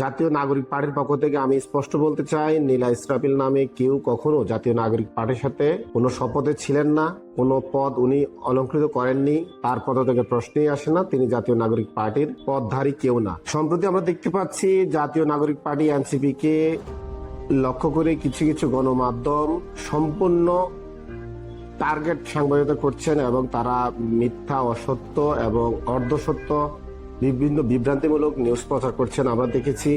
জাতীয় নাগরিক পার্টির পক্ষ থেকে আমি স্পষ্ট বলতে চাই, নীলা ইসরাফিল নামে কেউ কখনো জাতীয় নাগরিক পার্টির সাথে কোনো শপথে ছিলেন না, কোনো পদ উনি অলংকৃত করেননি, তার পদ থেকে প্রশ্নই আসে না। তিনি জাতীয় নাগরিক পার্টির পদধারী কেউ না। সম্প্রতি আমরা দেখতে পাচ্ছি জাতীয় নাগরিক পার্টি এনসিপি কে লক্ষ্য করে কিছু কিছু গণমাধ্যম সম্পূর্ণ টার্গেট সাংবাদিকতা করছেন এবং তারা মিথ্যা, অসত্য এবং অর্ধসত্য বিভিন্ন বিভ্রান্তিমূলক নিউজ প্রচার করছেন। আমরা দেখেছি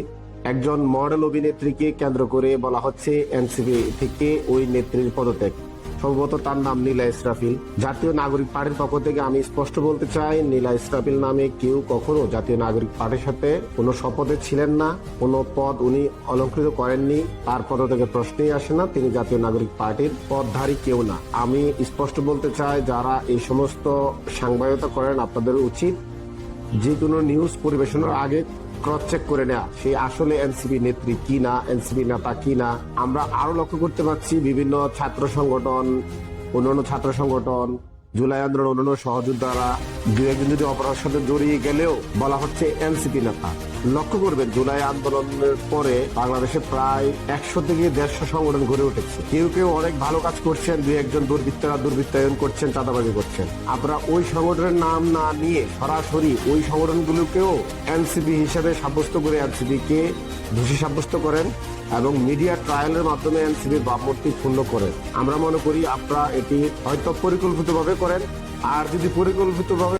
একজন মডেল অভিনেত্রীকে কেন্দ্র করে বলা হচ্ছে এনসিপি থেকে ওই নেত্রীর পদত্যাগ। সম্ভবত তার নাম নীলা ইসরাফিল। জাতীয় নাগরিক পার্টির পক্ষ থেকে আমি স্পষ্ট বলতে চাই, নীলা ইসরাফিল নামে কেউ কখনো জাতীয় নাগরিক পার্টির সাথে কোনো শপথে ছিলেন না, কোনো পদ উনি অলংকৃত করেননি, তার পদ থেকে প্রশ্নই আসে না। তিনি জাতীয় নাগরিক পার্টির পদধারী কেউ না। আমি স্পষ্ট বলতে চাই, যারা এই সমস্ত সাংবাদিকতা করেন আপনাদের উচিত যে কোনো নিউজ পরিবেশনের আগে ক্রস চেক করে নেওয়া, সে আসলে এনসিপি নেত্রী কি না, এনসিপি নেতা কি না। আমরা আরো লক্ষ্য করতে পারছি বিভিন্ন ছাত্র সংগঠন, অন্যান্য ছাত্র সংগঠন, জুলাই আন্দোলন, অন্যান্য সহযোদ্ধারা দু একজন যদি অপরাধের সাথে জড়িয়ে গেলেও বলা হচ্ছে এনসিপি নেতা। লক্ষ্য করবেন, জুলাই আন্দোলনের পরে বাংলাদেশে প্রায় 100 থেকে 150 সংগঠন গড়ে উঠেছে। কেউ কেউ অনেক ভালো কাজ করছেন, দুই একজন দুর্বৃত্তরা দুর্বৃত্তায়ন করছেন, চাঁদাবাজি করছেন। আপনারা ওই সংগঠনের নাম না নিয়ে সরাসরি ওই সংগঠনগুলোকেও এনসিপি হিসেবে সাব্যস্ত করে এনসিপি কে দোষী সাব্যস্ত করেন এবং মিডিয়া ট্রায়ালের মাধ্যমে এনসিপির ভাবমূর্তি ক্ষুণ্ণ করেন। আমরা মনে করি আপনারা এটি হয়তো পরিকল্পিতভাবে করেন, আর যদি পরিকল্পিতভাবে